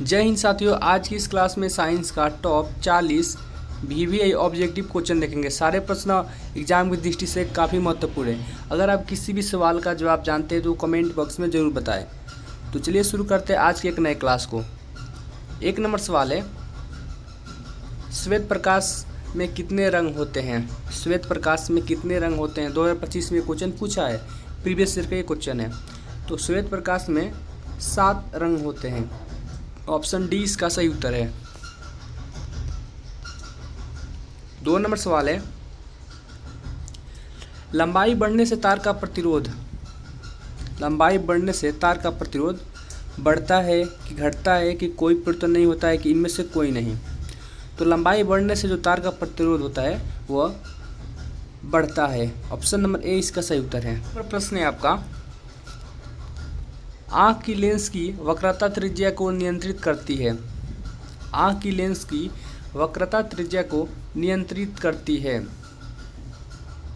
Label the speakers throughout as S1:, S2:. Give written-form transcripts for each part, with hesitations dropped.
S1: जय हिंद साथियों, आज की इस क्लास में साइंस का टॉप 40 VVI ऑब्जेक्टिव क्वेश्चन देखेंगे। सारे प्रश्न एग्जाम की दृष्टि से काफ़ी महत्वपूर्ण है। अगर आप किसी भी सवाल का जवाब जानते हैं तो कमेंट बॉक्स में ज़रूर बताएं। तो चलिए शुरू करते हैं आज के एक नए क्लास को। 1 नंबर सवाल है, श्वेत प्रकाश में कितने रंग होते हैं? श्वेत प्रकाश में कितने रंग होते हैं? 2025 में क्वेश्चन पूछा है, प्रीवियस ईयर का ये क्वेश्चन है। तो श्वेत प्रकाश में 7 रंग होते हैं। ऑप्शन डी इसका सही उत्तर है। 2 नंबर सवाल है, लंबाई बढ़ने से तार का प्रतिरोध बढ़ता है कि घटता है कि कोई परिवर्तन नहीं होता है कि इनमें से कोई नहीं? तो लंबाई बढ़ने से जो तार का प्रतिरोध होता है वह बढ़ता है। ऑप्शन नंबर ए इसका सही उत्तर है। प्रश्न है आपका, आँख की लेंस की वक्रता त्रिज्या को नियंत्रित करती है। आँख की लेंस की वक्रता त्रिज्या को नियंत्रित करती है।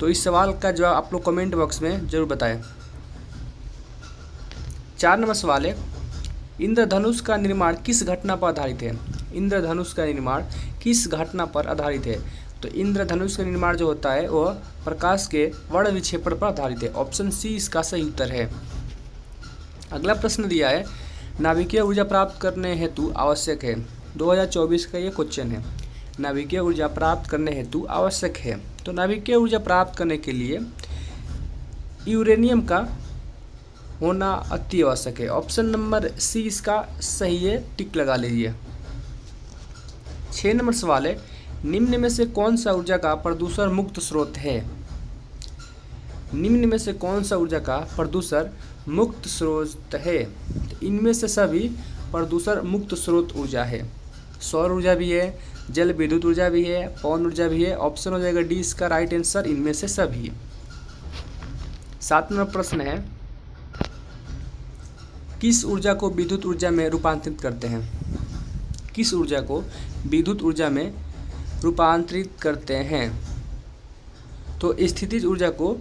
S1: तो इस सवाल का जवाब आप लोग कमेंट बॉक्स में जरूर बताएं। 4 नंबर सवाल है, इंद्रधनुष का निर्माण किस घटना पर आधारित है? इंद्रधनुष का निर्माण किस घटना पर आधारित है? तो इंद्रधनुष का निर्माण जो होता है वह प्रकाश के वर्ण विक्षेपण पर आधारित है। ऑप्शन सी इसका सही उत्तर है। अगला प्रश्न दिया है, नाभिकीय ऊर्जा प्राप्त करने हेतु आवश्यक है। 2024 का ये क्वेश्चन है। नाभिकीय ऊर्जा प्राप्त करने हेतु आवश्यक है। तो नाभिकीय ऊर्जा प्राप्त करने के लिए यूरेनियम का होना अति आवश्यक है। ऑप्शन नंबर सी इसका सही है, टिक लगा लीजिए। 6 नंबर सवाल है, निम्न में से कौन सा ऊर्जा का प्रदूषण मुक्त स्रोत है? निम्न में से कौन सा ऊर्जा का प्रदूषण मुक्त स्रोत है? तो इनमें से सभी प्रदूषण मुक्त स्रोत ऊर्जा है। सौर ऊर्जा भी है, जल विद्युत ऊर्जा भी है, पवन ऊर्जा भी है। ऑप्शन हो जाएगा डी इसका राइट आंसर, इनमें से सभी। 7 नंबर प्रश्न है, किस ऊर्जा को विद्युत ऊर्जा में रूपांतरित करते हैं? किस ऊर्जा को विद्युत ऊर्जा में रूपांतरित करते हैं? तो स्थितिज ऊर्जा को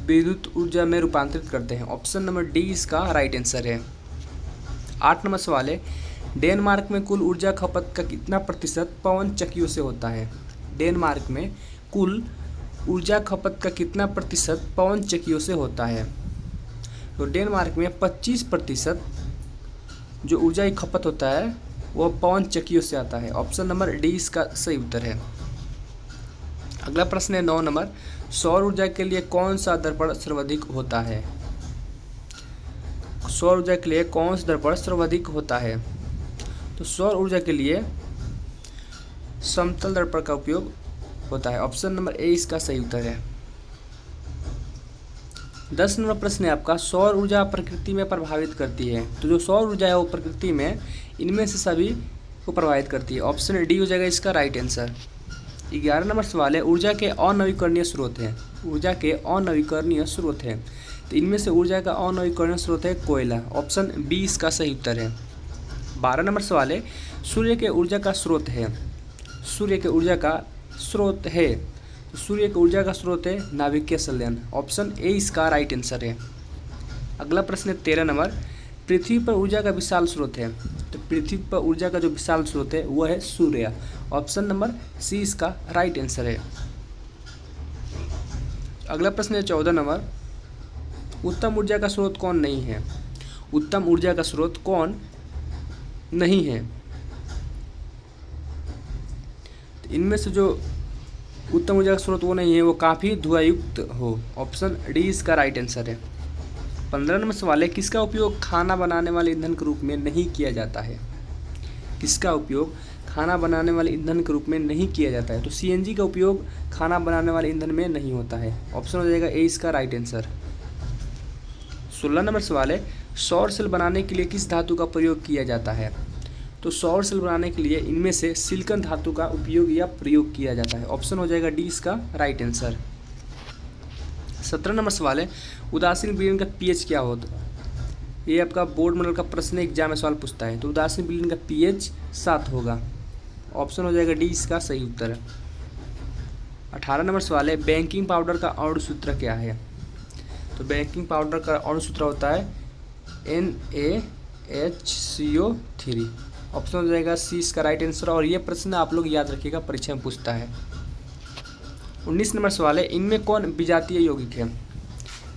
S1: विद्युत ऊर्जा में रूपांतरित करते हैं। ऑप्शन नंबर डी इसका राइट आंसर है। 8 नंबर सवाल है, डेनमार्क में कुल ऊर्जा खपत का कितना प्रतिशत पवन चक्कियों से होता है? डेनमार्क में कुल ऊर्जा खपत का कितना प्रतिशत पवन चक्कियों से होता है? तो डेनमार्क में 25% जो ऊर्जा की खपत होता है वह पवन चक्कियों से आता है। ऑप्शन नंबर डी इसका सही उत्तर है। अगला प्रश्न है 9 नंबर, सौर ऊर्जा के लिए कौन सा दर्पण सर्वाधिक होता है? सौर ऊर्जा के लिए कौन सा दर्पण सर्वाधिक होता है? तो सौर ऊर्जा के लिए समतल दर्पण का उपयोग होता है। ऑप्शन नंबर ए इसका सही उत्तर है। 10 नंबर प्रश्न है आपका, सौर ऊर्जा प्रकृति में प्रभावित करती है। तो जो सौर ऊर्जा है वो प्रकृति में इनमें से सभी को प्रभावित करती है। ऑप्शन डी हो जाएगा इसका राइट आंसर। 11 नंबर सवाल है, ऊर्जा के अनवीकरणीय स्रोत हैं। ऊर्जा के अनवीकरणीय स्रोत हैं। तो इनमें से ऊर्जा का अनवीकरणीय स्रोत है कोयला। ऑप्शन बी इसका सही उत्तर है। 12 नंबर सवाल है, सूर्य के ऊर्जा का स्रोत है। सूर्य के ऊर्जा का स्रोत है। तो सूर्य के ऊर्जा का स्रोत है नाभिकीय संलयन। ऑप्शन ए इसका राइट आंसर है। अगला प्रश्न है 13 नंबर, पृथ्वी पर ऊर्जा का विशाल स्रोत है। तो पृथ्वी पर ऊर्जा का जो विशाल स्रोत है वह है सूर्य। ऑप्शन नंबर सी इसका राइट आंसर है। अगला प्रश्न है 14 नंबर, उत्तम ऊर्जा का स्रोत कौन नहीं है? उत्तम ऊर्जा का स्रोत कौन नहीं है? इनमें से जो उत्तम ऊर्जा का स्रोत वो नहीं है वो काफ़ी धुआंयुक्त हो। ऑप्शन डी इसका राइट आंसर है। 15 नंबर सवाल है, किसका उपयोग खाना बनाने वाले ईंधन के रूप में नहीं किया जाता है? किसका उपयोग खाना बनाने वाले ईंधन के रूप में नहीं किया जाता है? तो सीएनजी का उपयोग खाना बनाने वाले ईंधन में नहीं होता है। ऑप्शन हो जाएगा ए इसका राइट आंसर। 16 नंबर सवाल है, सौर सेल बनाने के लिए किस धातु का प्रयोग किया जाता है? तो सौर सेल बनाने के लिए इनमें से सिलिकॉन धातु का उपयोग या प्रयोग किया जाता है। ऑप्शन हो जाएगा डी इसका राइट आंसर। 17 नंबर सवाल है, उदासीन विलयन का पीएच क्या होता है? ये आपका बोर्ड मॉडल का प्रश्न एग्जाम में सवाल पूछता है। तो उदासीन विलयन का पीएच 7 होगा। ऑप्शन हो जाएगा डी इसका सही उत्तर है। 18 नंबर सवाल है, बेकिंग पाउडर का अणु सूत्र क्या है? तो बेकिंग पाउडर का अणु सूत्र होता है NaHCO3। ऑप्शन हो जाएगा सी इसका राइट आंसर। और ये प्रश्न आप लोग याद रखिएगा, परीक्षा में पूछता है। 19 नंबर सवाल है, इनमें कौन विजातीय यौगिक है?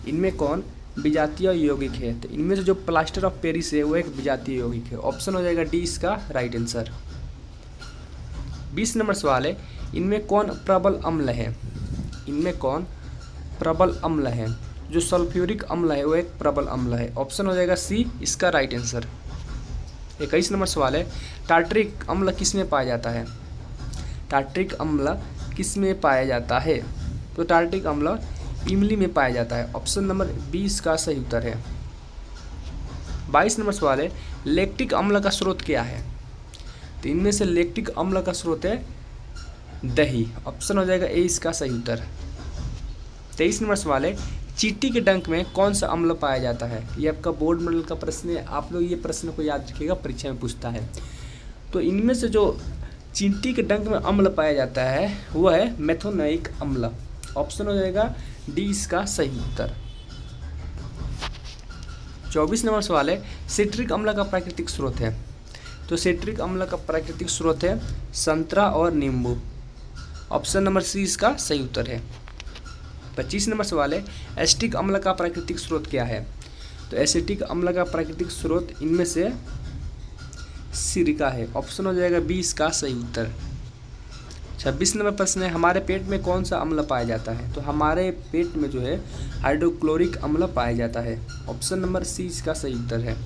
S1: इनमें कौन विजातीय यौगिक है? तो इनमें से जो प्लास्टर ऑफ पेरिस है वो एक विजातीय यौगिक है। ऑप्शन हो जाएगा डी इसका राइट आंसर। 20 नंबर सवाल है, इनमें कौन प्रबल अम्ल है? इनमें कौन प्रबल अम्ल है? जो सल्फ्यूरिक अम्ल है वो एक प्रबल अम्ल है। ऑप्शन हो जाएगा सी इसका राइट आंसर। 21 नंबर सवाल है, टार्ट्रिक अम्ल किस में पाया जाता है? टार्ट्रिक अम्ल किस में पाया जाता है? तो टार्ट्रिक अम्ल इमली में पाया जाता है। ऑप्शन नंबर 20 का सही उत्तर है। 22 नंबर सवाल है, लैक्टिक अम्ल का स्रोत क्या है? तो इनमें से लैक्टिक अम्ल का स्रोत है दही। ऑप्शन हो जाएगा ए इसका सही उत्तर। 23 नंबर सवाल है, चींटी के डंक में कौन सा अम्ल पाया जाता है? ये आपका बोर्ड मॉडल का प्रश्न है, आप लोग ये प्रश्न को याद रखिएगा, परीक्षा में पूछता है। तो इनमें से जो चींटी के डंक में अम्ल पाया जाता है वो है मेथोनोइक अम्ल। ऑप्शन हो जाएगा डी इसका सही उत्तर। 24 नंबर सवाल है, सिट्रिक अम्ल का प्राकृतिक स्रोत है? तो सिट्रिक अम्ल का प्राकृतिक स्रोत है संतरा और नींबू। ऑप्शन नंबर सी इसका सही उत्तर है। 25 नंबर सवाल है, एसिटिक अम्ल का प्राकृतिक स्रोत क्या है? तो एसिटिक अम्ल का प्राकृतिक स्रोत इनमें से सिरिका है। ऑप्शन हो जाएगा बी इसका सही उत्तर। 26 नंबर प्रश्न है, हमारे पेट में कौन सा अम्ल पाया जाता है? तो हमारे पेट में जो है हाइड्रोक्लोरिक अम्ल पाया जाता है। ऑप्शन नंबर सी इसका सही उत्तर है।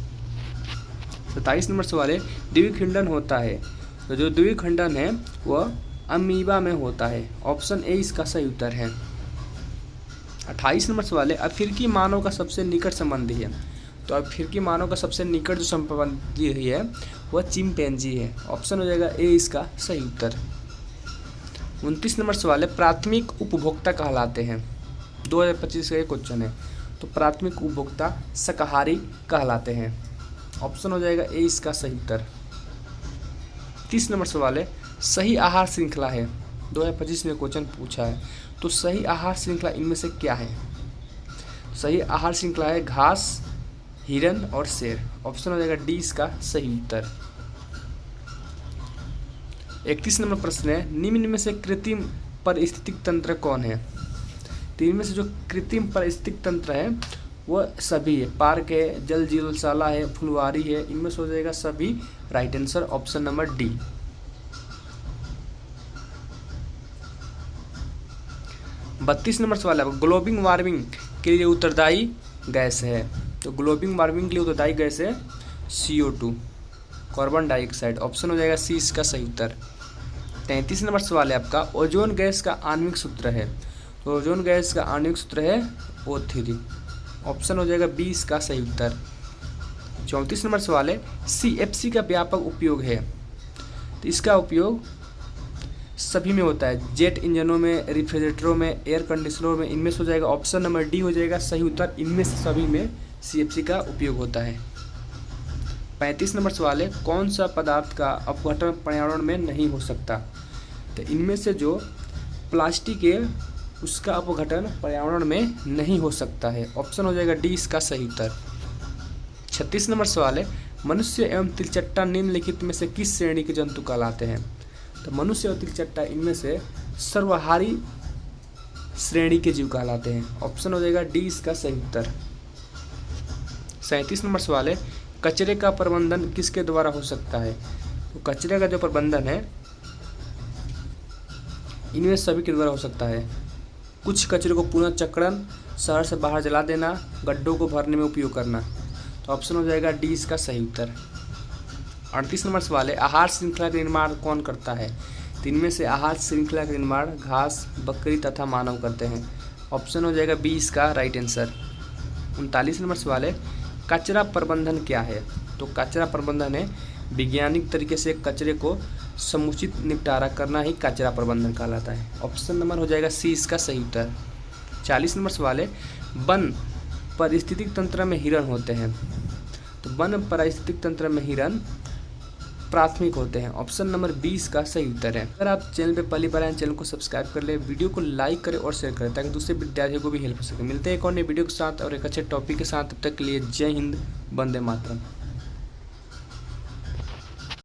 S1: 27 नंबर सवाल है, द्विखंडन होता है? तो जो द्विखंडन है वह अमीबा में होता है। ऑप्शन ए इसका सही उत्तर है। 28 नंबर सवाल है, अफ्रीकी मानव का सबसे निकट संबंधी है? तो अफ्रीकी मानव का सबसे निकट जो संबंधी है वह चिंपैंजी है। ऑप्शन हो जाएगा ए इसका सही उत्तर। 29 नंबर सवाल है, प्राथमिक उपभोक्ता कहलाते हैं? 2025 का ये क्वेश्चन है। तो प्राथमिक उपभोक्ता शाकाहारी कहलाते हैं। ऑप्शन हो जाएगा ए इसका सही उत्तर। 30 नंबर सवाल है, सही आहार श्रृंखला है? 2025 में क्वेश्चन पूछा है। तो सही आहार श्रृंखला इनमें से क्या है? सही आहार श्रृंखला है घास, हिरन और शेर। ऑप्शन हो जाएगा डी इसका सही उत्तर। 31 नंबर प्रश्न है, निम्न में से कृत्रिम पारिस्थितिक तंत्र कौन है? तो इनमें से जो कृत्रिम पारिस्थितिक तंत्र है वह सभी है। पार्क है, जल जीवशाला है, फुलवारी है। इनमें से हो जाएगा सभी right answer. Option number D. 32 number सवाल है, ग्लोबल वार्मिंग के लिए उत्तरदायी गैस है? तो ग्लोबल वार्मिंग के लिए उत्तरदायी गैस है CO2, कार्बन डाइऑक्साइड। ऑप्शन हो जाएगा सी इसका सही उत्तर। 33 नंबर सवाल है आपका, ओजोन गैस का आणविक सूत्र है? तो ओजोन गैस का आणविक सूत्र है O3। ऑप्शन हो जाएगा बी इसका सही उत्तर। 34 नंबर सवाल है, CFC का व्यापक उपयोग है? तो इसका उपयोग सभी में होता है, जेट इंजनों में, रेफ्रिजरेटरों में, एयर कंडीशनरों में। इनमें से हो जाएगा ऑप्शन नंबर डी हो जाएगा सही उत्तर। इनमें से सभी में CFC का उपयोग होता है। 35 नंबर सवाल है, कौन सा पदार्थ का अपघटन पर्यावरण में नहीं हो सकता? तो इनमें से जो प्लास्टिक है उसका अपघटन पर्यावरण में नहीं हो सकता है। ऑप्शन हो जाएगा डी इसका सही उत्तर। 36 नंबर सवाल है, मनुष्य एवं तिलचट्टा निम्नलिखित में से किस श्रेणी के जंतु कहलाते हैं? तो मनुष्य और तिलचट्टा इनमें से सर्वाहारी श्रेणी के जीव कहलाते हैं। ऑप्शन हो जाएगा डी इसका सही उत्तर। 37 नंबर सवाल है, कचरे का प्रबंधन किसके द्वारा हो सकता है? तो कचरे का जो प्रबंधन है इनमें सभी के द्वारा हो सकता है। कुछ कचरे को पुनः चक्रण, शहर से बाहर जला देना, गड्ढों को भरने में उपयोग करना। तो ऑप्शन हो जाएगा डी इसका सही उत्तर। 38 नंबर सवाल है, आहार श्रृंखला का निर्माण कौन करता है? तो इनमें से आहार श्रृंखला का निर्माण घास, बकरी तथा मानव करते हैं। ऑप्शन हो जाएगा बी इसका राइट आंसर। 39 नंबर सवाल है, कचरा प्रबंधन क्या है? तो कचरा प्रबंधन है वैज्ञानिक तरीके से कचरे को समुचित निपटारा करना ही कचरा प्रबंधन कहलाता है। ऑप्शन नंबर हो जाएगा सी इसका सही उत्तर। 40 नंबर सवाल है, वन पारिस्थितिक तंत्र में हिरण होते हैं? तो वन पारिस्थितिक तंत्र में हिरण प्राथमिक होते हैं। ऑप्शन नंबर 20 का सही उत्तर है। अगर आप चैनल पे पहली बार आए चैनल को सब्सक्राइब कर ले, वीडियो को लाइक करें और शेयर करें ताकि दूसरे विद्यार्थियों को भी हेल्प हो सके। मिलते हैं एक और नए वीडियो के साथ और एक अच्छे टॉपिक के साथ। तब तक के लिए जय हिंद, वंदे मातरम।